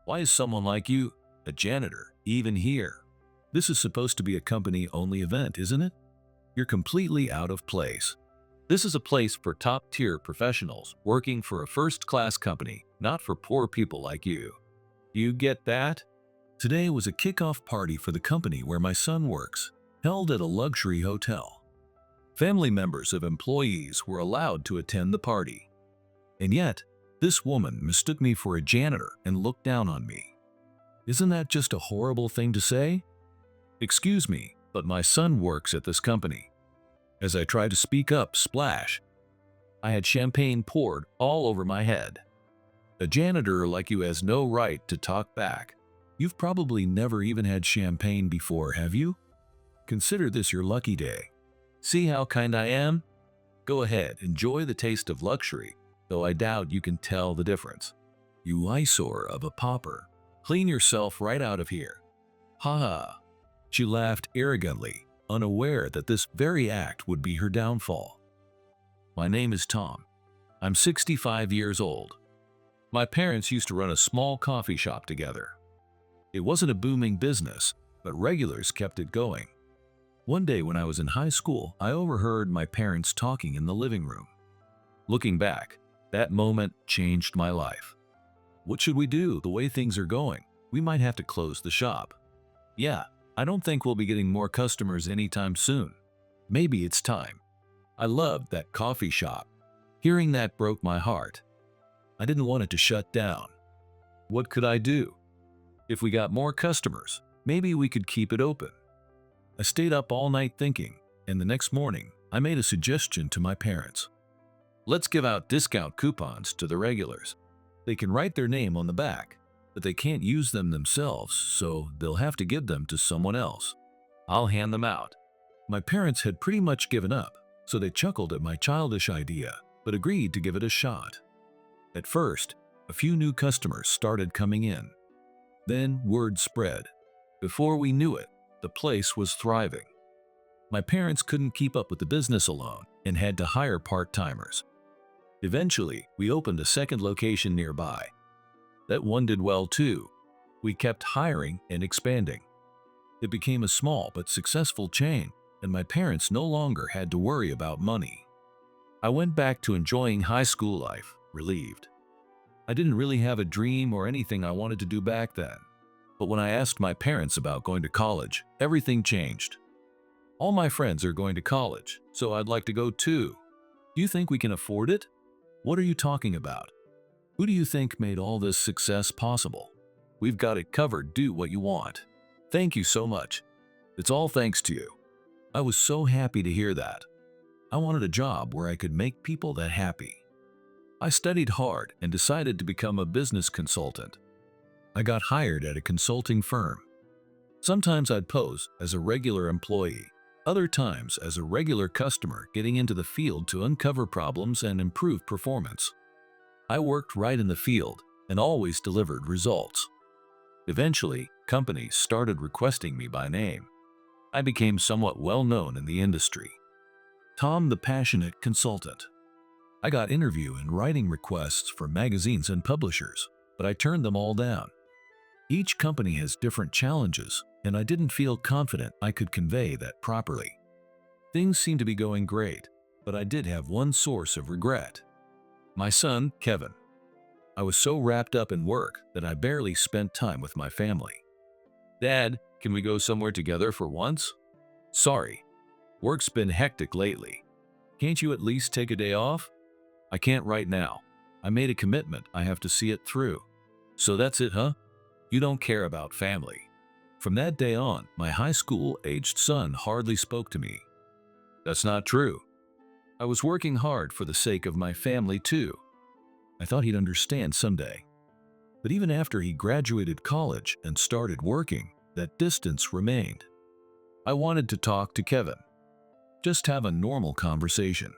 Why is someone like you, a janitor, even here? This is supposed to be a company-only event, isn't it? You're completely out of place. This is a place for top-tier professionals working for a first-class company, not for poor people like you. Do you get that? Today was a kickoff party for the company where my son works, held at a luxury hotel. Family members of employees were allowed to attend the party. And yet, this woman mistook me for a janitor and looked down on me. Isn't that just a horrible thing to say? Excuse me, but my son works at this company. As I tried to speak up, splash, I had champagne poured all over my head. A janitor like you has no right to talk back. You've probably never even had champagne before, have you? Consider this your lucky day. See how kind I am? Go ahead, enjoy the taste of luxury, though I doubt you can tell the difference. You eyesore of a pauper. Clean yourself right out of here. Ha ha. She laughed arrogantly, unaware that this very act would be her downfall. My name is Tom. I'm 65 years old. My parents used to run a small coffee shop together. It wasn't a booming business, but regulars kept it going. One day when I was in high school, I overheard my parents talking in the living room. Looking back, that moment changed my life. What should we do the way things are going? We might have to close the shop. Yeah, I don't think we'll be getting more customers anytime soon. Maybe it's time. I loved that coffee shop. Hearing that broke my heart. I didn't want it to shut down. What could I do? If we got more customers, maybe we could keep it open. I stayed up all night thinking, and the next morning, I made a suggestion to my parents. Let's give out discount coupons to the regulars. They can write their name on the back, but they can't use them themselves, so they'll have to give them to someone else. I'll hand them out. My parents had pretty much given up, so they chuckled at my childish idea, but agreed to give it a shot. At first, a few new customers started coming in. Then word spread. Before we knew it, the place was thriving. My parents couldn't keep up with the business alone and had to hire part-timers. Eventually, we opened a second location nearby. That one did well too. We kept hiring and expanding. It became a small but successful chain, and my parents no longer had to worry about money. I went back to enjoying high school life, relieved. I didn't really have a dream or anything I wanted to do back then. But when I asked my parents about going to college, everything changed. All my friends are going to college, so I'd like to go too. Do you think we can afford it? What are you talking about? Who do you think made all this success possible? We've got it covered, do what you want. Thank you so much. It's all thanks to you. I was so happy to hear that. I wanted a job where I could make people that happy. I studied hard and decided to become a business consultant. I got hired at a consulting firm. Sometimes I'd pose as a regular employee, other times as a regular customer getting into the field to uncover problems and improve performance. I worked right in the field and always delivered results. Eventually, companies started requesting me by name. I became somewhat well known in the industry. Tom the Passionate Consultant. I got interview and writing requests for magazines and publishers, but I turned them all down. Each company has different challenges, and I didn't feel confident I could convey that properly. Things seemed to be going great, but I did have one source of regret. My son, Kevin. I was so wrapped up in work that I barely spent time with my family. Dad, can we go somewhere together for once? Sorry. Work's been hectic lately. Can't you at least take a day off? I can't right now. I made a commitment, I have to see it through. So that's it, huh? You don't care about family. From that day on, my high school-aged son hardly spoke to me. That's not true. I was working hard for the sake of my family too. I thought he'd understand someday. But even after he graduated college and started working, that distance remained. I wanted to talk to Kevin. Just have a normal conversation.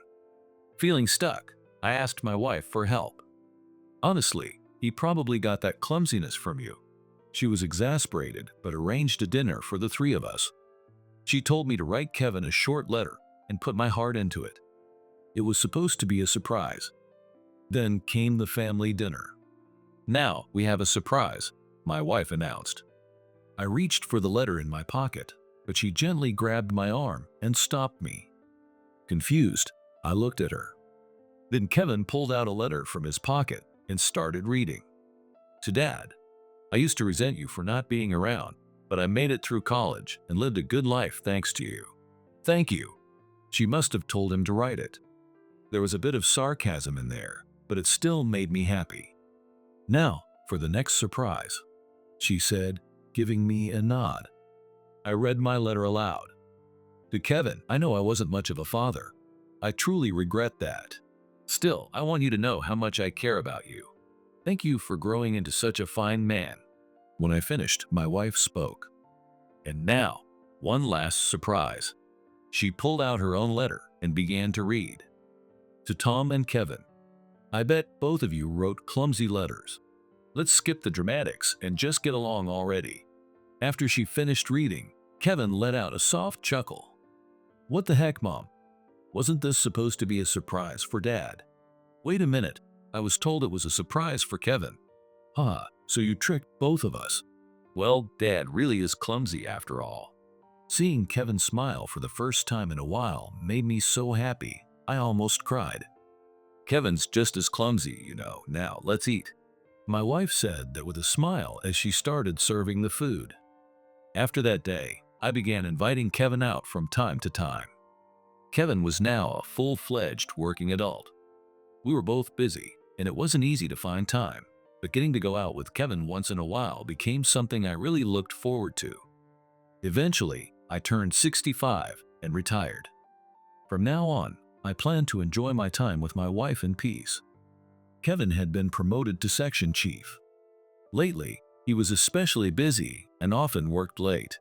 Feeling stuck, I asked my wife for help. Honestly, he probably got that clumsiness from you. She was exasperated but arranged a dinner for the three of us. She told me to write Kevin a short letter and put my heart into it. It was supposed to be a surprise. Then came the family dinner. Now we have a surprise. my wife announced. I reached for the letter in my pocket, but she gently grabbed my arm and stopped me. Confused, I looked at her. Then Kevin pulled out a letter from his pocket and started reading. To Dad, I used to resent you for not being around, but I made it through college and lived a good life thanks to you. Thank you. She must have told him to write it. There was a bit of sarcasm in there, but it still made me happy. Now, for the next surprise, she said, giving me a nod. I read my letter aloud. To Kevin, I know I wasn't much of a father. I truly regret that. Still, I want you to know how much I care about you. Thank you for growing into such a fine man. When I finished, my wife spoke. And now, one last surprise. She pulled out her own letter and began to read. To Tom and Kevin, I bet both of you wrote clumsy letters. Let's skip the dramatics and just get along already. After she finished reading, Kevin let out a soft chuckle. What the heck, Mom? Wasn't this supposed to be a surprise for Dad? Wait a minute, I was told it was a surprise for Kevin. So you tricked both of us. Well, Dad really is clumsy after all. Seeing Kevin smile for the first time in a while made me so happy, I almost cried. Kevin's just as clumsy, you know. Now, let's eat. My wife said that with a smile as she started serving the food. After that day, I began inviting Kevin out from time to time. Kevin was now a full-fledged working adult. We were both busy, and it wasn't easy to find time, but getting to go out with Kevin once in a while became something I really looked forward to. Eventually, I turned 65 and retired. From now on, I plan to enjoy my time with my wife in peace. Kevin had been promoted to section chief. Lately, he was especially busy and often worked late.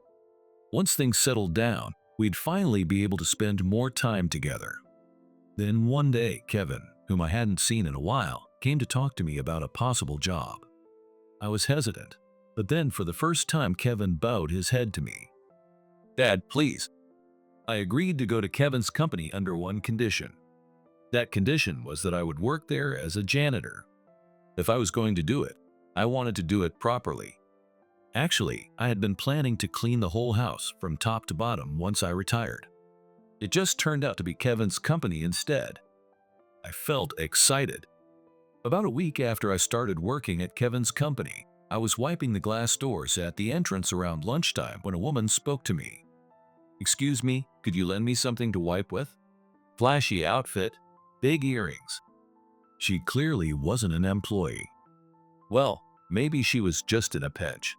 Once things settled down, we'd finally be able to spend more time together. Then one day, Kevin, whom I hadn't seen in a while, came to talk to me about a possible job. I was hesitant, but then for the first time Kevin bowed his head to me. Dad, please. I agreed to go to Kevin's company under one condition. That condition was that I would work there as a janitor. If I was going to do it, I wanted to do it properly. Actually, I had been planning to clean the whole house from top to bottom once I retired. It just turned out to be Kevin's company instead. I felt excited. About a week after I started working at Kevin's company, I was wiping the glass doors at the entrance around lunchtime when a woman spoke to me. Excuse me, could you lend me something to wipe with? Flashy outfit, big earrings. She clearly wasn't an employee. Well, maybe she was just in a pinch.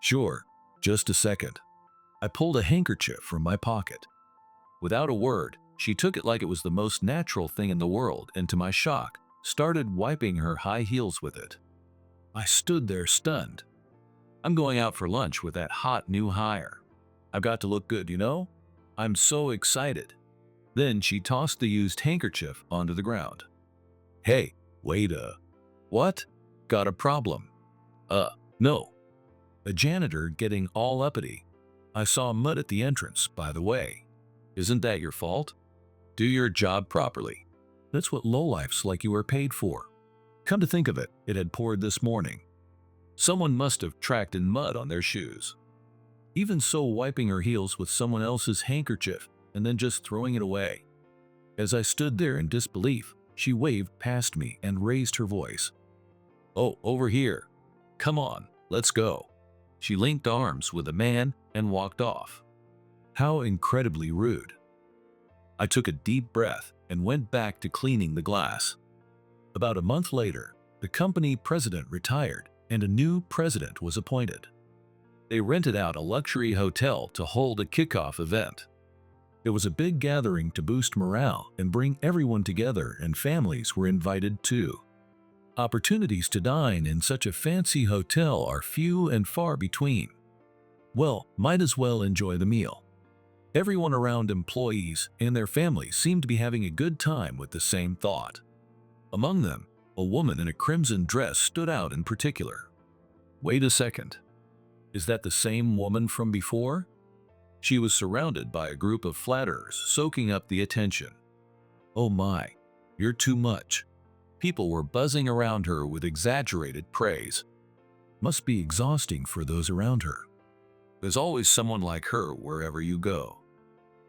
Sure, just a second. I pulled a handkerchief from my pocket. Without a word, she took it like it was the most natural thing in the world and to my shock, started wiping her high heels with it. I stood there stunned. I'm going out for lunch with that hot new hire. I've got to look good, you know? I'm so excited. Then she tossed the used handkerchief onto the ground. Hey, wait what? Got a problem? No. A janitor getting all uppity. I saw mud at the entrance, by the way. Isn't that your fault? Do your job properly. That's what lowlifes like you are paid for. Come to think of it, it had poured this morning. Someone must have tracked in mud on their shoes. Even so, wiping her heels with someone else's handkerchief and then just throwing it away. As I stood there in disbelief, she waved past me and raised her voice. Oh, over here. Come on, let's go. She linked arms with a man and walked off. How incredibly rude. I took a deep breath and went back to cleaning the glass. About a month later, the company president retired and a new president was appointed. They rented out a luxury hotel to hold a kickoff event. It was a big gathering to boost morale and bring everyone together, and families were invited too. Opportunities to dine in such a fancy hotel are few and far between. Well, might as well enjoy the meal. Everyone around employees and their families seemed to be having a good time with the same thought. Among them, a woman in a crimson dress stood out in particular. Wait a second. Is that the same woman from before? She was surrounded by a group of flatterers soaking up the attention. Oh my, you're too much. People were buzzing around her with exaggerated praise. Must be exhausting for those around her. There's always someone like her wherever you go.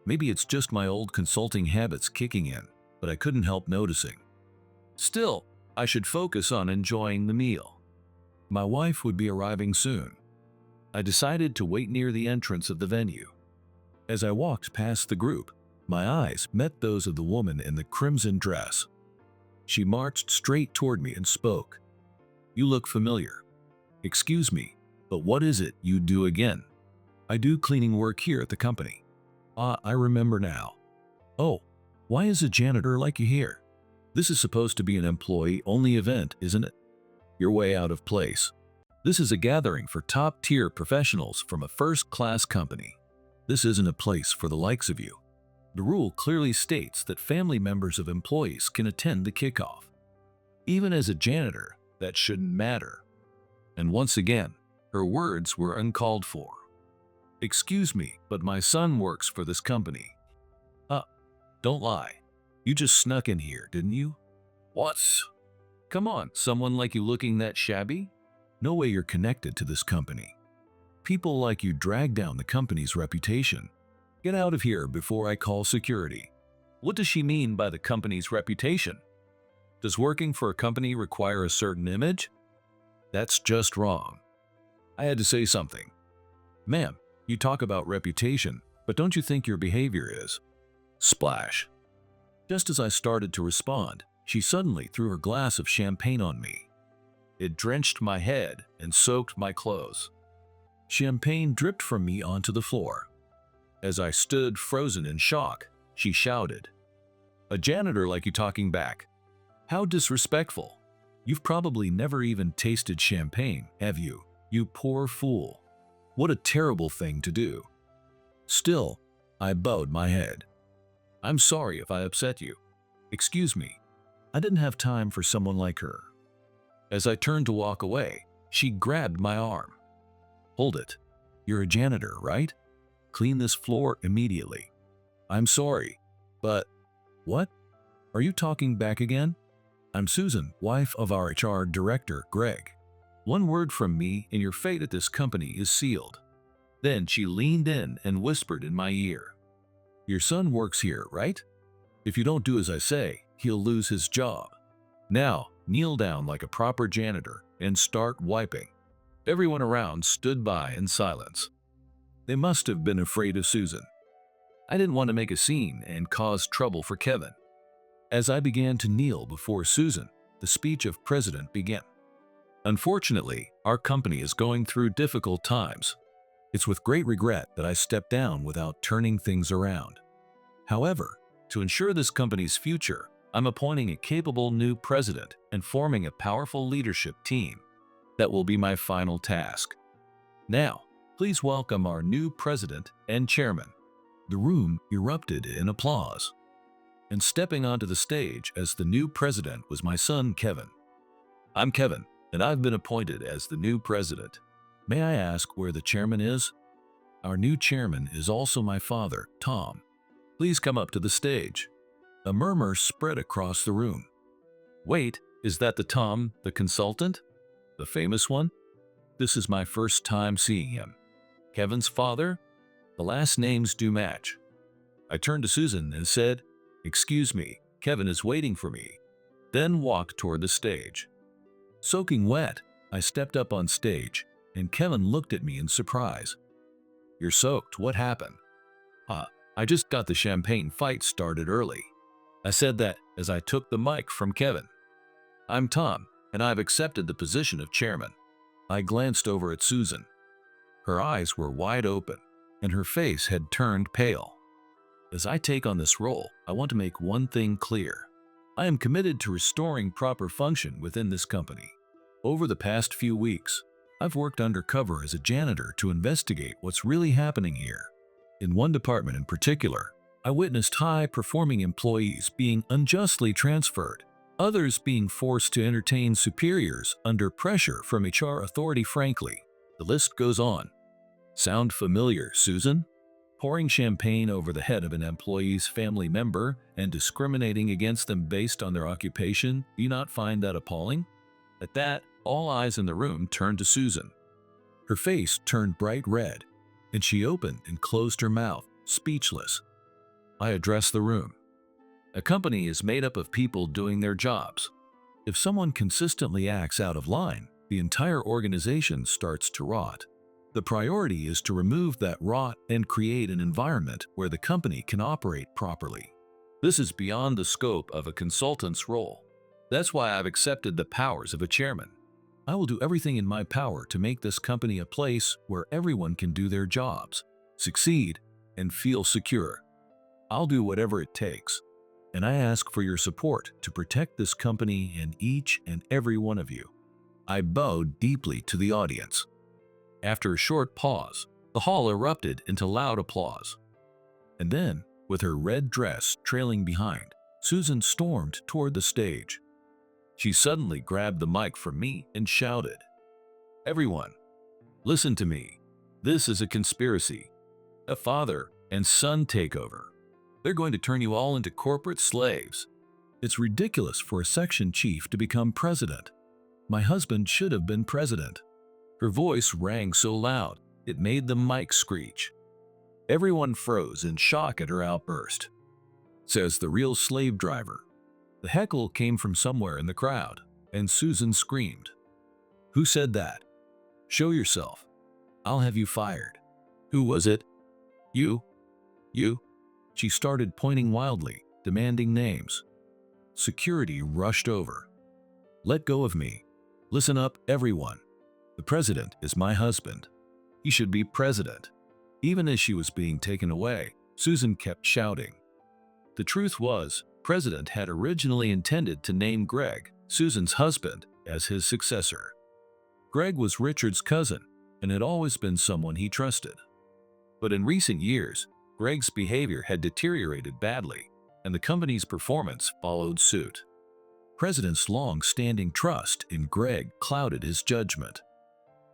Maybe it's just my old consulting habits kicking in, but I couldn't help noticing. Still, I should focus on enjoying the meal. My wife would be arriving soon. I decided to wait near the entrance of the venue. As I walked past the group, my eyes met those of the woman in the crimson dress. She marched straight toward me and spoke. "You look familiar. Excuse me, but what is it you do again?" "I do cleaning work here at the company." "Ah, I remember now." "Oh, why is a janitor like you here? This is supposed to be an employee-only event, isn't it? You're way out of place. This is a gathering for top-tier professionals from a first-class company. This isn't a place for the likes of you. The rule clearly states that family members of employees can attend the kickoff. Even as a janitor, that shouldn't matter." And once again, her words were uncalled for. "Excuse me, but my son works for this company." Don't lie. You just snuck in here, didn't you?" "What? Come on, someone like you looking that shabby? No way you're connected to this company. People like you drag down the company's reputation. Get out of here before I call security." What does she mean by the company's reputation? Does working for a company require a certain image? That's just wrong. I had to say something. "Ma'am, you talk about reputation, but don't you think your behavior is?" Splash. Just as I started to respond, she suddenly threw her glass of champagne on me. It drenched my head and soaked my clothes. Champagne dripped from me onto the floor. As I stood frozen in shock, she shouted, "A janitor like you talking back? How disrespectful. You've probably never even tasted champagne, have you, you poor fool? What a terrible thing to do." Still, I bowed my head. "I'm sorry if I upset you. Excuse me. I didn't have time for someone like her." As I turned to walk away, she grabbed my arm. "Hold it. You're a janitor, right? Clean this floor immediately." "I'm sorry, but..." "What? Are you talking back again? I'm Susan, wife of our HR director, Greg. One word from me and your fate at this company is sealed." Then she leaned in and whispered in my ear, "Your son works here, right? If you don't do as I say, he'll lose his job. Now, kneel down like a proper janitor and start wiping." Everyone around stood by in silence. They must have been afraid of Susan. I didn't want to make a scene and cause trouble for Kevin. As I began to kneel before Susan, the speech of President began. "Unfortunately, our company is going through difficult times. It's with great regret that I stepped down without turning things around. However, to ensure this company's future, I'm appointing a capable new president and forming a powerful leadership team. That will be my final task. Now, please welcome our new president and chairman." The room erupted in applause. And stepping onto the stage as the new president was my son, Kevin. "I'm Kevin, and I've been appointed as the new president. May I ask where the chairman is?" "Our new chairman is also my father, Tom. Please come up to the stage." A murmur spread across the room. "Wait, is that the Tom, the consultant? The famous one? This is my first time seeing him. Kevin's father? The last names do match." I turned to Susan and said, "Excuse me, Kevin is waiting for me," then walked toward the stage. Soaking wet, I stepped up on stage, and Kevin looked at me in surprise. "You're soaked, what happened?" I just got the champagne fight started early." I said that as I took the mic from Kevin. "I'm Tom, and I've accepted the position of chairman." I glanced over at Susan. Her eyes were wide open, and her face had turned pale. As I take on this role, I want to make one thing clear. I am committed to restoring proper function within this company. Over the past few weeks, I've worked undercover as a janitor to investigate what's really happening here. In one department in particular, I witnessed high-performing employees being unjustly transferred, others being forced to entertain superiors under pressure from HR authority. Frankly, the list goes on. Sound familiar, Susan? Pouring champagne over the head of an employee's family member and discriminating against them based on their occupation, do you not find that appalling? At that, All eyes in the room turned to Susan. Her face turned bright red, and she opened and closed her mouth, speechless. I addressed the room. A company is made up of people doing their jobs. If someone consistently acts out of line, the entire organization starts to rot. The priority is to remove that rot and create an environment where the company can operate properly. This is beyond the scope of a consultant's role. That's why I've accepted the powers of a chairman. I will do everything in my power to make this company a place where everyone can do their jobs, succeed, and feel secure. I'll do whatever it takes, and I ask for your support to protect this company and each and every one of you. I bowed deeply to the audience. After a short pause, the hall erupted into loud applause. And then, with her red dress trailing behind, Susan stormed toward the stage. She suddenly grabbed the mic from me and shouted, "Everyone, listen to me. This is a conspiracy, a father and son takeover. They're going to turn you all into corporate slaves. It's ridiculous for a section chief to become president. My husband should have been president." Her voice rang so loud, it made the mic screech. Everyone froze in shock at her outburst. Says the real slave driver. The heckle came from somewhere in the crowd, and Susan screamed, "Who said that? Show yourself. I'll have you fired." "Who was it?" "You. You." She started pointing wildly, demanding names. Security rushed over. "Let go of me. Listen up, everyone. The president is my husband. He should be president." Even as she was being taken away, Susan kept shouting. The truth was, President had originally intended to name Greg, Susan's husband, as his successor. Greg was Richard's cousin and had always been someone he trusted. But in recent years, Greg's behavior had deteriorated badly, and the company's performance followed suit. President's long-standing trust in Greg clouded his judgment.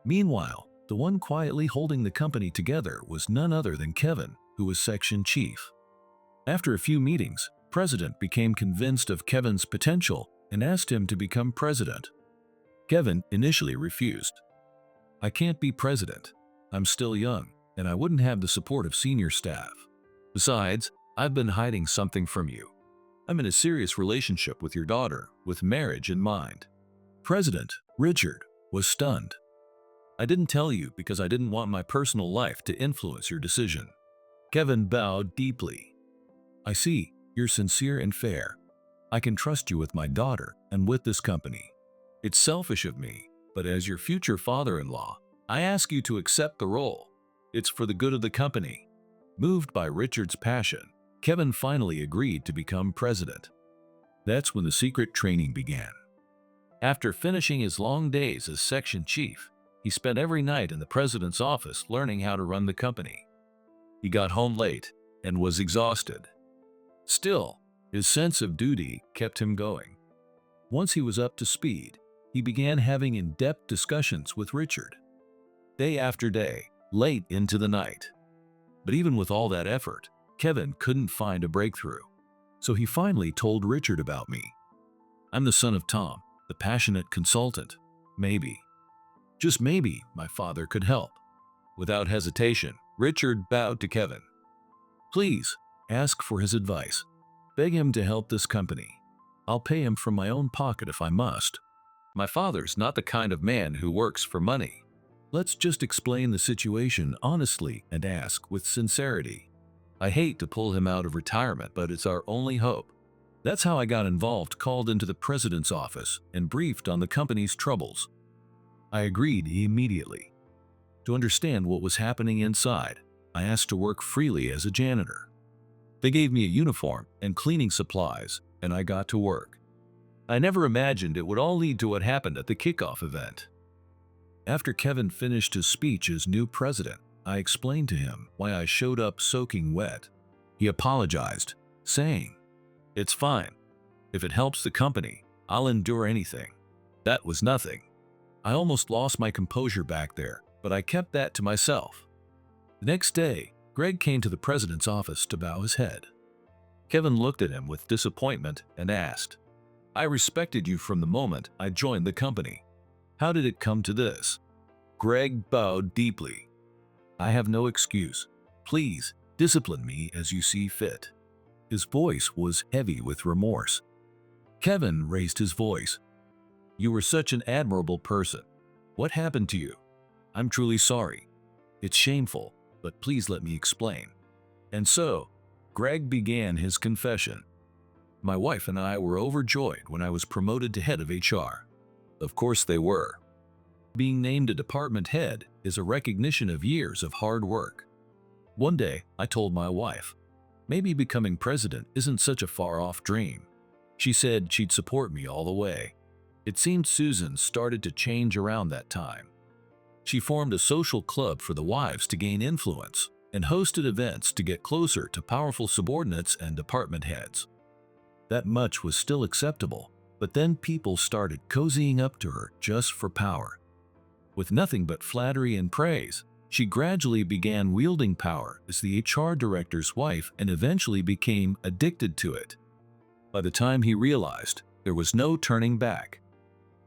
Meanwhile, the one quietly holding the company together was none other than Kevin, who was section chief. After a few meetings, President became convinced of Kevin's potential and asked him to become president. Kevin initially refused. "I can't be president. I'm still young, and I wouldn't have the support of senior staff. Besides, I've been hiding something from you. I'm in a serious relationship with your daughter, with marriage in mind." President Richard was stunned. "I didn't tell you because I didn't want my personal life to influence your decision." Kevin bowed deeply. "I see, you're sincere and fair. I can trust you with my daughter and with this company. It's selfish of me, but as your future father-in-law, I ask you to accept the role. It's for the good of the company." Moved by Richard's passion, Kevin finally agreed to become president. That's when the secret training began. After finishing his long days as section chief, he spent every night in the president's office learning how to run the company. He got home late and was exhausted. Still, his sense of duty kept him going. Once he was up to speed, he began having in-depth discussions with Richard. Day after day, late into the night. But even with all that effort, Kevin couldn't find a breakthrough. So he finally told Richard about me. "I'm the son of Tom, the passionate consultant. Maybe, just maybe, my father could help." Without hesitation, Richard bowed to Kevin. "Please, ask for his advice. Beg him to help this company. I'll pay him from my own pocket if I must. My father's not the kind of man who works for money. Let's just explain the situation honestly and ask with sincerity. I hate to pull him out of retirement, but it's our only hope." That's how I got involved, called into the president's office, and briefed on the company's troubles. I agreed immediately. To understand what was happening inside, I asked to work freely as a janitor. They gave me a uniform and cleaning supplies, and I got to work. I never imagined it would all lead to what happened at the kickoff event. After Kevin finished his speech as new president, I explained to him why I showed up soaking wet. He apologized, saying, "It's fine. If it helps the company, I'll endure anything." That was nothing. I almost lost my composure back there, but I kept that to myself. The next day, Greg came to the president's office to bow his head. Kevin looked at him with disappointment and asked, "I respected you from the moment I joined the company. How did it come to this? Greg bowed deeply. I have no excuse. Please, discipline me as you see fit. His voice was heavy with remorse. Kevin raised his voice. You were such an admirable person. What happened to you? I'm truly sorry. It's shameful, but please let me explain. And so, Greg began his confession. My wife and I were overjoyed when I was promoted to head of HR. Of course they were. Being named a department head is a recognition of years of hard work. One day, I told my wife, maybe becoming president isn't such a far-off dream. She said she'd support me all the way. It seemed Susan started to change around that time. She formed a social club for the wives to gain influence and hosted events to get closer to powerful subordinates and department heads. That much was still acceptable, but then people started cozying up to her just for power. With nothing but flattery and praise, she gradually began wielding power as the HR director's wife and eventually became addicted to it. By the time he realized, there was no turning back.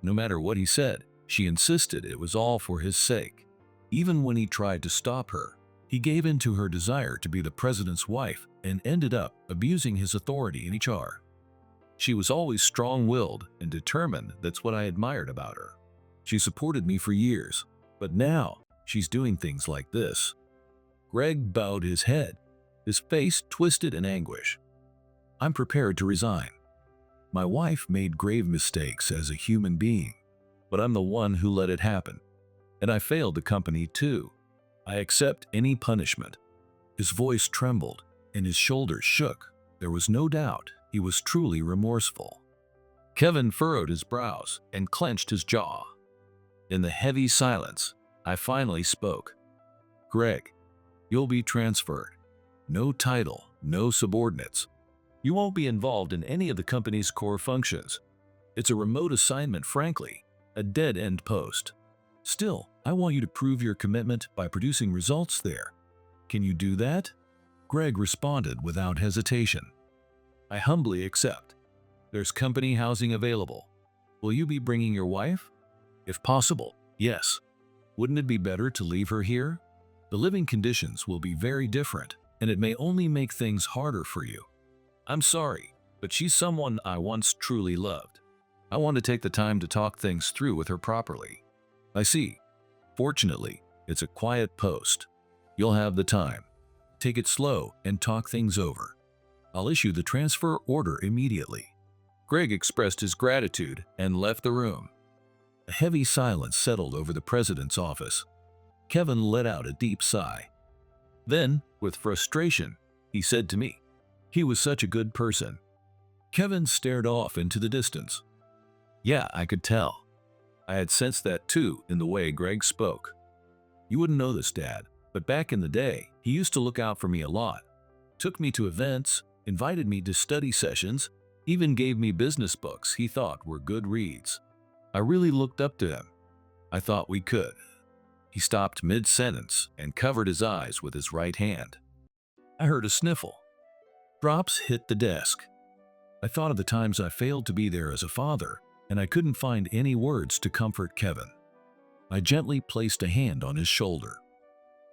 No matter what he said, she insisted it was all for his sake. Even when he tried to stop her, he gave in to her desire to be the president's wife and ended up abusing his authority in HR. She was always strong-willed and determined. That's what I admired about her. She supported me for years, but now she's doing things like this. Greg bowed his head, his face twisted in anguish. I'm prepared to resign. My wife made grave mistakes as a human being, but I'm the one who let it happen. And I failed the company too. I accept any punishment. His voice trembled and his shoulders shook. There was no doubt he was truly remorseful. Kevin furrowed his brows and clenched his jaw. In the heavy silence, I finally spoke. Greg, you'll be transferred. No title, no subordinates. You won't be involved in any of the company's core functions. It's a remote assignment, frankly, a dead-end post. Still, I want you to prove your commitment by producing results there. Can you do that? Greg responded without hesitation. I humbly accept. There's company housing available. Will you be bringing your wife? If possible, yes. Wouldn't it be better to leave her here? The living conditions will be very different, and it may only make things harder for you. I'm sorry, but she's someone I once truly loved. I want to take the time to talk things through with her properly. I see. Fortunately, it's a quiet post. You'll have the time. Take it slow and talk things over. I'll issue the transfer order immediately. Greg expressed his gratitude and left the room. A heavy silence settled over the president's office. Kevin let out a deep sigh. Then, with frustration, he said to me, "He was such a good person." Kevin stared off into the distance. Yeah, I could tell. I had sensed that too in the way Greg spoke. You wouldn't know this, Dad, but back in the day, he used to look out for me a lot. Took me to events, invited me to study sessions, even gave me business books he thought were good reads. I really looked up to him. I thought we could. He stopped mid-sentence and covered his eyes with his right hand. I heard a sniffle. Drops hit the desk. I thought of the times I failed to be there as a father, and I couldn't find any words to comfort Kevin. I gently placed a hand on his shoulder.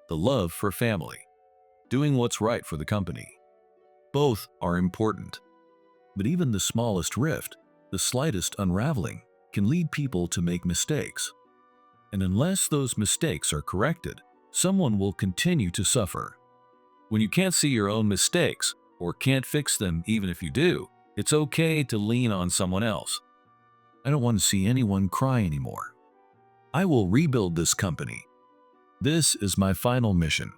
The love for family. Doing what's right for the company. Both are important. But even the smallest rift, the slightest unraveling, can lead people to make mistakes. And unless those mistakes are corrected, someone will continue to suffer. When you can't see your own mistakes, or can't fix them even if you do, it's okay to lean on someone else. I don't want to see anyone cry anymore. I will rebuild this company. This is my final mission.